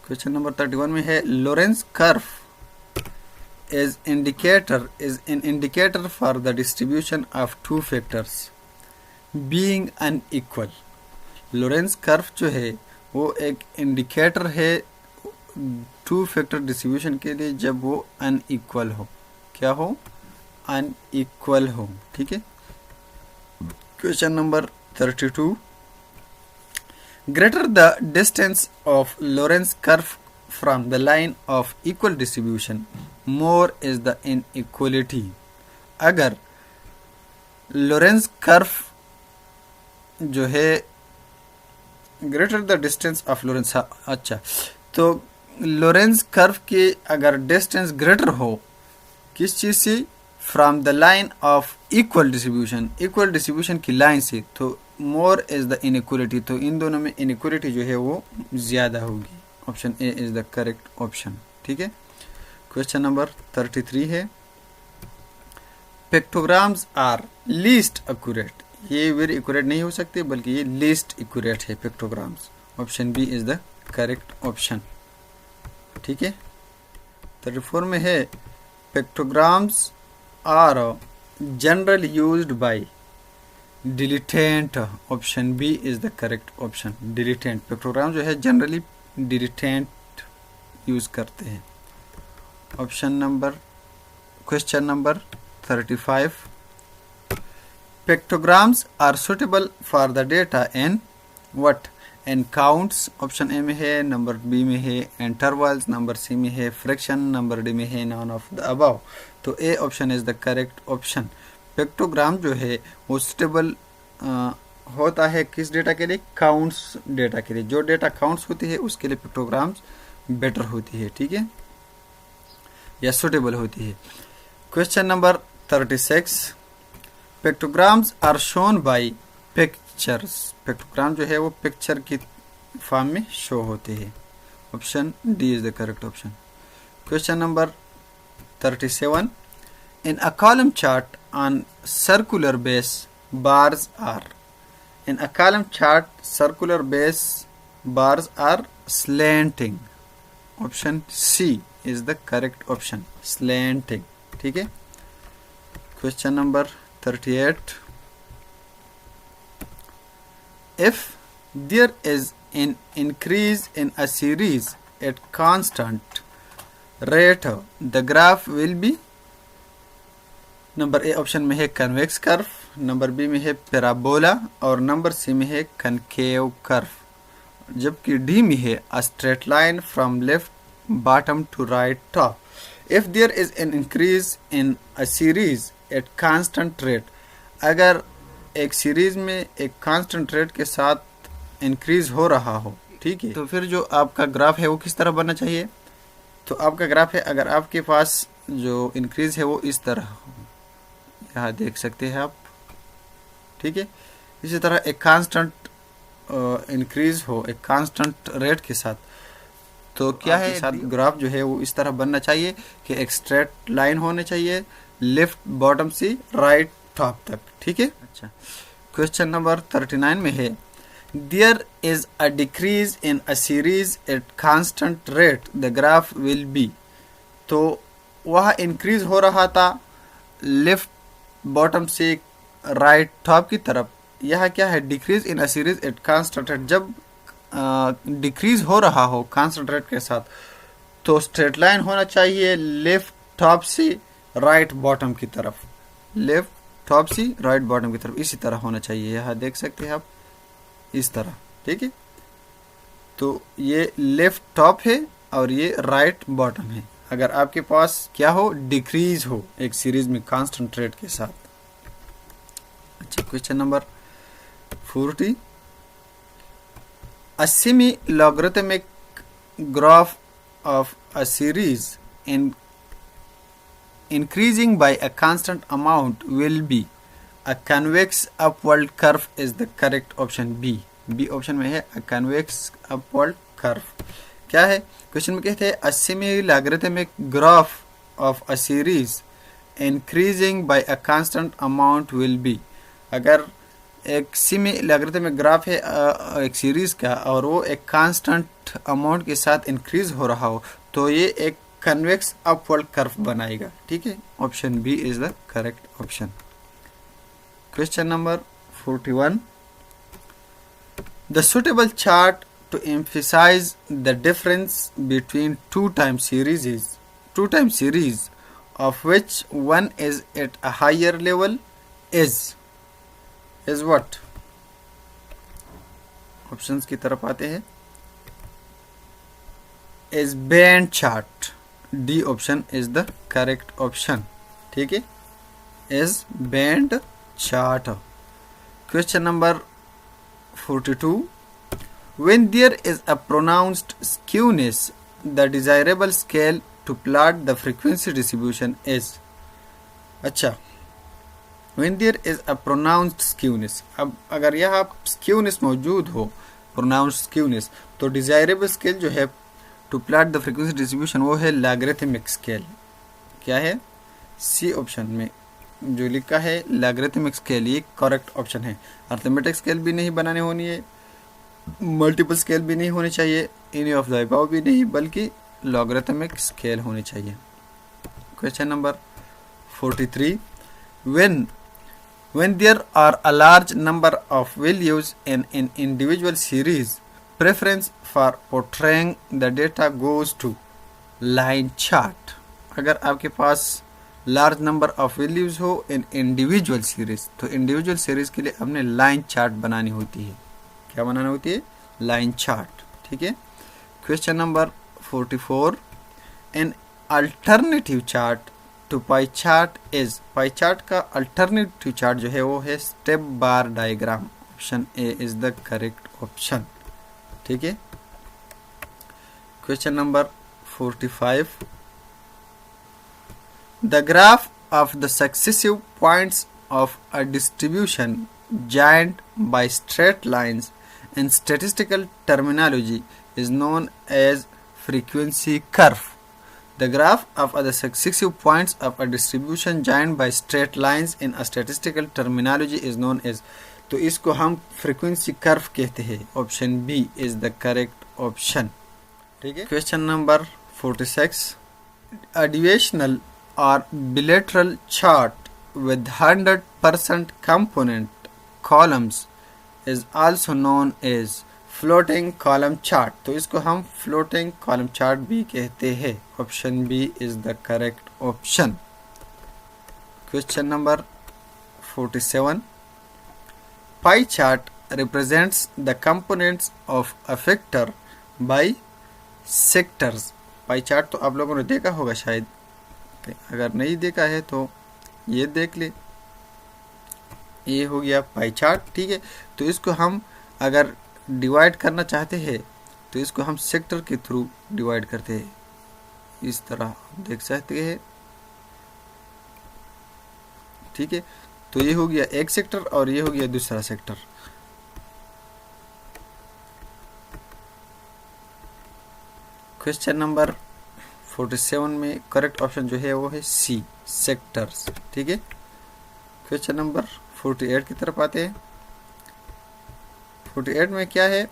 Question number 31 में है Lorentz curve is an indicator for the distribution of two factors being unequal. Lorentz curve जो है वो एक इंडिकेटर है टू फैक्टर डिस्ट्रीब्यूशन के लिए जब वो अनइक्वल हो। क्या हो? अनइक्वल हो। ठीक है। Question number 32, greater the distance of Lorentz curve from the line of equal distribution, more is the inequality. अगर लोरेंस कर्व जो है greater the distance of Lorentz, अच्छा, तो लोरेंस कर्व के अगर डिस्टेंस ग्रेटर हो किस चीज से? From the line of equal distribution, equal distribution की लाइन से, तो मोर इज द इनइक्वलिटी, तो इन दोनों में इनइक्वलिटी जो है वो ज्यादा होगी। Option A is the correct option. ठीक है। क्वेश्चन नंबर 33 है पिक्टोग्राम्स आर लीस्ट एक्यूरेट। ये वेरी एक्यूरेट नहीं हो सकते बल्कि ये लीस्ट एक्यूरेट है pictograms. Option B is the correct option. ठीक है। 34 में है pictograms are generally used by dilettante. Option B is the correct option. Dilettante pictogram जो है जनरली डिलीटेंट यूज करते हैं। Option number question number 35, पिक्टोग्राम्स are suitable for the data in what? In counts. Option A में है, number B में है intervals, number C में है फ्रैक्शन, नंबर डी में है नॉन ऑफ द अबव। तो A option is the correct option. Pictogram जो है वो सुटेबल होता है किस डेटा के लिए? काउंट्स डेटा के लिए। जो डेटा काउंट्स होती है उसके लिए पिक्टोग्राम्स बेटर होती है। ठीक है, या सुटेबल होती है। Question number 36, pictograms are shown by pictures. Pictogram जो है वो पिक्चर की फॉर्म में शो होते हैं। Option D is the correct option. Question number 37, in a column chart on circular base bars are. In a column chart, circular base bars are slanting. Option C is the correct option. Slanting. ठीक है। Question number 38. If there is an increase in a series at constant rate, the graph will be, number A option में है convex curve, number B में है parabola और number C में है concave curve. जबकि डी में है a straight line from left bottom to right top. If there is an increase in a series at constant rate, अगर एक सीरीज में एक कांस्टेंट रेट के साथ इंक्रीज हो रहा हो, ठीक है, तो फिर जो आपका ग्राफ है वो किस तरह बनना चाहिए? तो आपका ग्राफ है, अगर आपके पास जो इंक्रीज है वो इस तरह हो, यहाँ देख सकते हैं आप। ठीक है। इसी तरह एक कांस्टेंट इंक्रीज हो एक कांस्टेंट रेट के साथ, तो क्या है साथ ग्राफ जो है वो इस तरह बनना चाहिए कि एक स्ट्रेट लाइन होने चाहिए लेफ्ट बॉटम से राइट टॉप तक। ठीक है। अच्छा, क्वेश्चन नंबर 39 में है there is a decrease in a series at constant rate the graph will be. तो वह इंक्रीज हो रहा था लेफ्ट बॉटम से राइट टॉप की तरफ। यह क्या है? Decrease in a series at constant rate. जब डिक्रीज हो रहा हो कांस्टेंट रेट के साथ तो स्ट्रेट लाइन होना चाहिए लेफ्ट टॉप से राइट बॉटम की तरफ, लेफ्ट टॉप से राइट बॉटम की तरफ इसी तरह होना चाहिए। यह देख सकते हैं आप इस तरह। ठीक है। तो ये लेफ्ट टॉप है और ये राइट बॉटम है। अगर आपके पास क्या हो? डिक्रीज हो एक सीरीज में कांस्टेंट रेट के साथ। अच्छा, question number 40, a semi-logarithmic graph of a series increasing by a constant amount will be a convex upward curve is the correct option B. B option में है a convex upward curve। क्या है? Question में कहते हैं a semi-logarithmic graph of a series increasing by a constant amount will be। अगर एक semi logarithmic graph है एक सीरीज का, और वो एक कांस्टेंट अमाउंट के साथ इंक्रीज हो रहा हो, तो ये एक कन्वेक्स अपवर्ड कर्व बनाएगा। ठीक है, option B is the correct option. Question number 41, the suitable chart to emphasize the difference between two time series of which one is at a higher level is what? Options की तरफ आते हैं। is band chart, D option is the correct option. ठीक है, is band chart। Question number 42, when there is a pronounced skewness, the desirable scale to plot the frequency distribution is। अच्छा, when there is a pronounced skewness, अब अगर यहाँ skewness मौजूद हो, pronounced skewness, तो desirable scale जो है to plot the frequency distribution वो है logarithmic scale। क्या है? सी ऑप्शन में जो लिखा है logarithmic scale, ये करेक्ट ऑप्शन है। अर्थमेटिक स्केल भी नहीं बनाने होनी है, मल्टीपल स्केल भी नहीं होनी चाहिए, एनी ऑफ द अबव भी नहीं, बल्कि लॉगरिथमिक स्केल होनी चाहिए। Question number 43, when there are a large number of values in an individual series, preference for portraying the data goes to line chart। अगर आपके पास लार्ज नंबर ऑफ वैल्यूज हो इन individual series, तो individual series के लिए हमने line chart बनानी होती है। क्या बनाना होती है? Line chart. ठीक है। Question number 44, an alternative chart to pie chart is, pie chart का अल्टरनेटिव चार्ट जो है वो है step bar diagram. Option A is the correct option. ठीक है। Question number 45, the graph of the successive points of a distribution joined by straight lines in statistical terminology is known as frequency curve। The graph of the successive points of a distribution joined by straight lines in a statistical terminology is known as, तो इसको हम frequency curve कहते हैं। Option B is the correct option. ठीक है। Question number 46, a deviational or bilateral chart with 100% component columns is also known as floating column chart। तो इसको हम floating column chart भी कहते हैं। Option B is the correct option. Question number 47, pie chart represents the components of a vector by sectors। Pie chart तो आप लोगों ने देखा होगा शायद, अगर नहीं देखा है तो ये देख ले। ये हो गया पाई चार्ट। ठीक है। तो इसको हम अगर डिवाइड करना चाहते हैं तो इसको हम सेक्टर के थ्रू डिवाइड करते हैं। इस तरह देख सकते हैं। ठीक है। तो ये हो गया एक सेक्टर और ये हो गया दूसरा सेक्टर। क्वेश्चन नंबर 47 में करेक्ट ऑप्शन जो है वो है सी, सेक्टर्स। ठीक है। क्वेश्चन नंबर 48 की तरफ आते हैं। 48 में क्या है?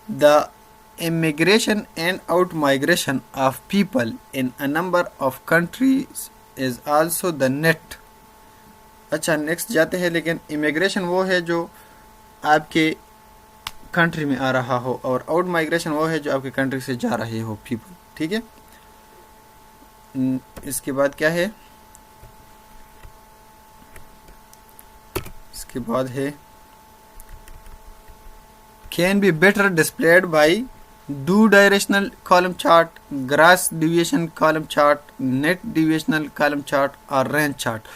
The immigration and out migration of people in a number of countries is also the net. अच्छा, नेक्स्ट जाते हैं। लेकिन इमिग्रेशन वो है जो आपके कंट्री में आ रहा हो, और आउट माइग्रेशन वो है जो आपके कंट्री से जा रहे हो पीपल। ठीक है। इसके बाद क्या है? इसके बाद है can be better displayed by two directional column chart, gross deviation column chart, net deviational column chart और रेंज चार्ट।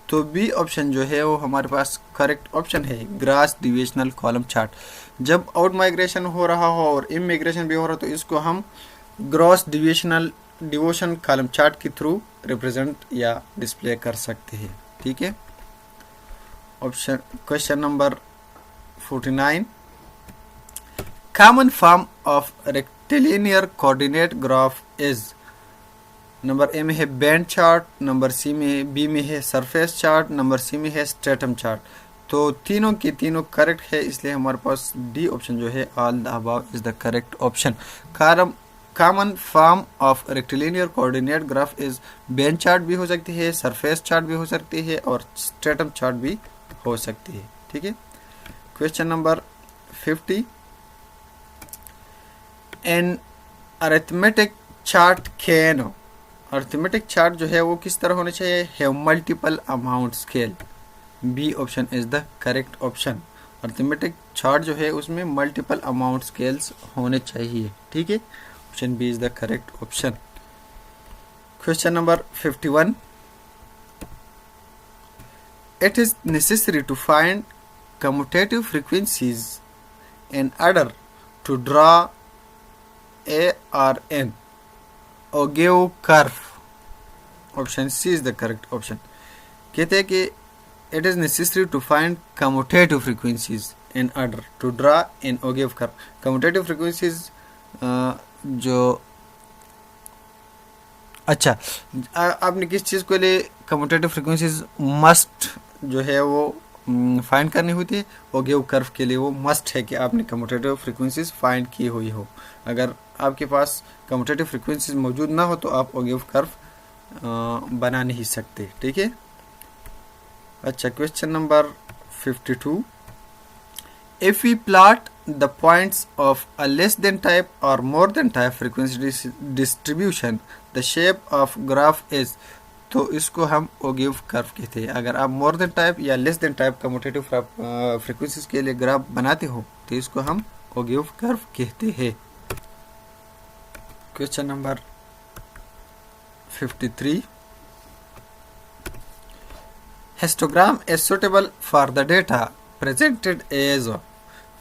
तो बी ऑप्शन जो है वो हमारे पास करेक्ट ऑप्शन है, ग्रास डिविएशनल कॉलम चार्ट। जब आउट माइग्रेशन हो रहा हो और इमिग्रेशन भी हो रहा हो तो इसको हम ग्रॉस डिवोशन कॉलम चार्ट के थ्रू रिप्रेजेंट या डिस्प्ले कर सकते हैं। ठीक है। Option question number 49, common form of rectilinear coordinate graph is. Number A में है बैंड चार्ट, नंबर सी में बी में है सरफेस चार्ट, नंबर सी में है स्ट्रेटम चार्ट। तो तीनों के तीनों करेक्ट है, इसलिए हमारे पास डी ऑप्शन जो है all the above is the correct option. Common form of rectilinear coordinate graph is Ben chart भी हो सकती है, सरफेस चार्ट भी हो सकती है और स्ट्रेटम चार्ट भी हो सकती है। ठीक है। Question number 50, an arithmetic chart can, arithmetic chart जो है वो किस तरह होना चाहिए, have multiple amount scale. B option is the correct option. Arithmetic chart जो है उसमें मल्टीपल अमाउंट स्केल्स होने चाहिए। ठीक है, option B is the correct option. Question number 51, it is necessary to find commutative frequencies in order to draw a or n Ogive curve. Option C is the correct option. कहते हैं कि it is necessary to find commutative frequencies in order to draw an Ogive curve. Commutative frequencies जो अच्छा आपने किस चीज़ को लिए commutative frequencies must जो है वो फाइंड करनी होती है, ओगिव कर्व के लिए वो मस्ट है कि आपने कम्यूटेटिव फ्रीक्वेंसीज फाइंड की हुई हो। अगर आपके पास कम्यूटेटिव फ्रीक्वेंसीज मौजूद ना हो तो आप ओगिव कर्व बना नहीं सकते। ठीक है। अच्छा, question number 52, if we plot the points of a less than type or more than type frequency distribution, the shape of graph is, तो इसको हम ओगिव कर्व कहते हैं। अगर आप मोर देन टाइप या less than type commutative frequencies के लिए ग्राफ बनाते हो तो इसको हम ओगिव कर्व कहते हैं। Question number 53, histogram is suitable for the data presented as,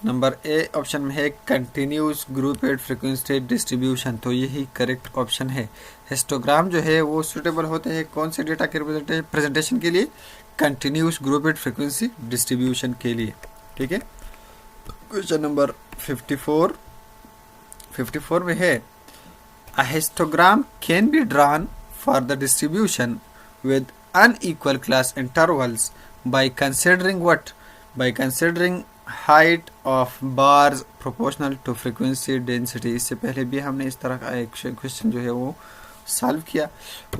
number A option में है कंटिन्यूस ग्रुपेड फ्रीक्वेंसी डिस्ट्रीब्यूशन, तो यही करेक्ट ऑप्शन है। हिस्टोग्राम जो है वो सूटेबल होते हैं कौन से डेटा के प्रेजेंटेशन के लिए, कंटिन्यूस ग्रुपेड फ्रीक्वेंसी डिस्ट्रीब्यूशन के लिए। ठीक है। क्वेश्चन नंबर 54 में है a histogram can be drawn for the distribution with unequal class intervals by considering what, by considering height of bars proportional to frequency density. इससे पहले भी हमने इस तरह का एक क्वेश्चन जो है वो सॉल्व किया,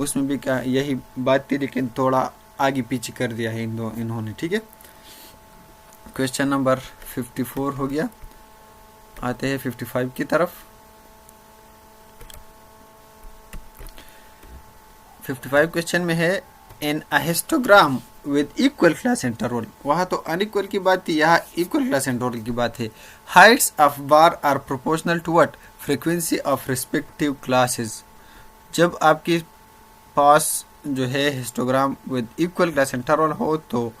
उसमें भी क्या यही बात थी लेकिन थोड़ा आगे पीछे कर दिया है इन्होंने। ठीक है। क्वेश्चन नंबर 54 हो गया, आते हैं 55 की तरफ। 55 क्वेश्चन में है in a histogram with equal class interval, वहाँ तो अनइक्वल की बात थी, यहाँ इक्वल क्लास इंटरवल की बात है। Heights of bar are proportional to what, frequency of respective classes. जब आपके पास जो है histogram with equal class interval हो तो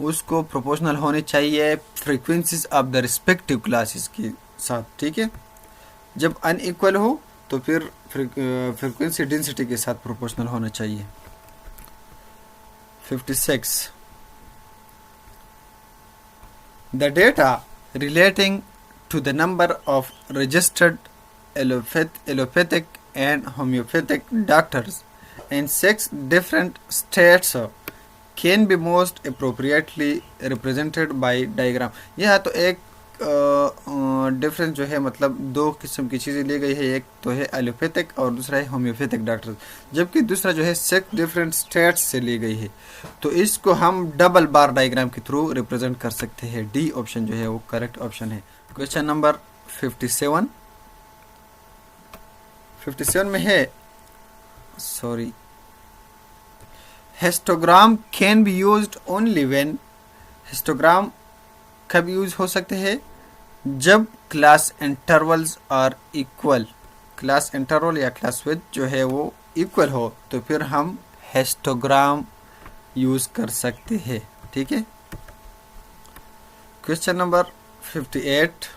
उसको प्रोपोर्शनल होने चाहिए frequencies of the respective classes के साथ। ठीक है। जब अनइक्वल हो तो फिर फ्रीक्वेंसी डेंसिटी के साथ प्रोपोर्शनल होना चाहिए। 56, the data relating to the number of registered allopathic and homeopathic doctors in 6 different states can be most appropriately represented by diagram। यह तो एक डिफरेंस जो है मतलब दो किस्म की चीज़ें ली गई है, एक तो है एलोपैथिक और दूसरा है होम्योपैथिक डॉक्टर, जबकि दूसरा जो है 6 डिफरेंट स्टेट्स से ली गई है। तो इसको हम डबल बार डायग्राम के थ्रू रिप्रेजेंट कर सकते हैं। डी ऑप्शन जो है वो करेक्ट ऑप्शन है। क्वेश्चन नंबर 57 में है histogram can be used only when, histogram कब यूज हो सकते हैं, जब class intervals are equal, class interval या क्लास विड्थ जो है वो इक्वल हो तो फिर हम हिस्टोग्राम यूज कर सकते हैं। ठीक है। Question number 58,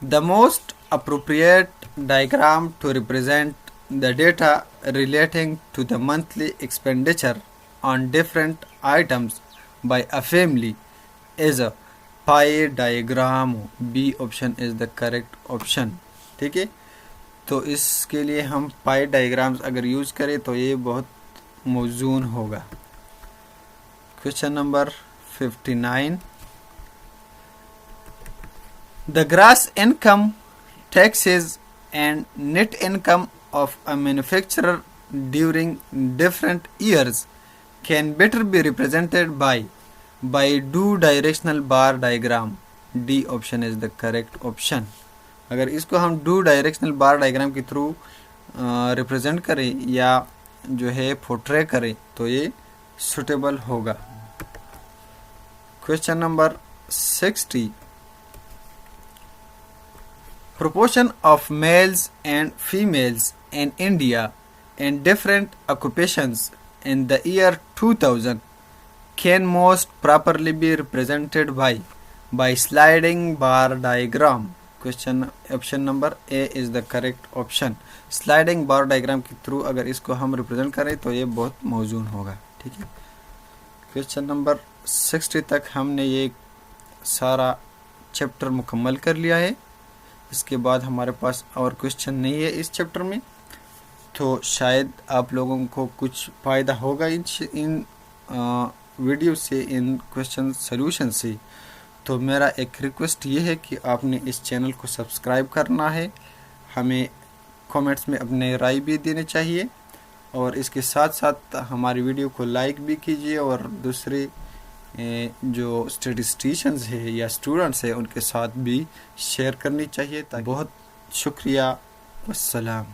the most appropriate diagram to represent the data relating to the monthly expenditure on different items by a family is a pie diagram। B option is the correct option। ठीक है। तो इसके लिए हम पाई diagrams अगर use करें तो ये बहुत मौजून होगा। Question number 59. The gross income, taxes and net income of a manufacturer during different years can better be represented by two directional bar diagram. D option is the correct option. अगर इसको हम to directional bar diagram के through represent करें या जो है portray करें तो ये सुटेबल होगा। Question number 60. Proportion of males and females in India in different occupations in the year 2000 can most properly be represented by sliding bar diagram. Question option number A is the correct option. Sliding bar diagram के through अगर इसको हम represent करें तो ये बहुत मौजूद होगा। ठीक है, क्वेश्चन नंबर 60 तक हमने ये सारा चैप्टर मुकम्मल कर लिया है। इसके बाद हमारे पास और क्वेश्चन नहीं है इस चैप्टर में, तो शायद आप लोगों को कुछ फ़ायदा होगा इन वीडियो से, इन क्वेश्चन सॉल्यूशन से। तो मेरा एक रिक्वेस्ट ये है कि आपने इस चैनल को सब्सक्राइब करना है, हमें कमेंट्स में अपने राय भी देने चाहिए और इसके साथ साथ हमारी वीडियो को लाइक भी कीजिए और दूसरे जो स्टैटिस्टिशियंस है या स्टूडेंट्स हैं उनके साथ भी शेयर करनी चाहिए। बहुत शुक्रिया, अस्सलाम।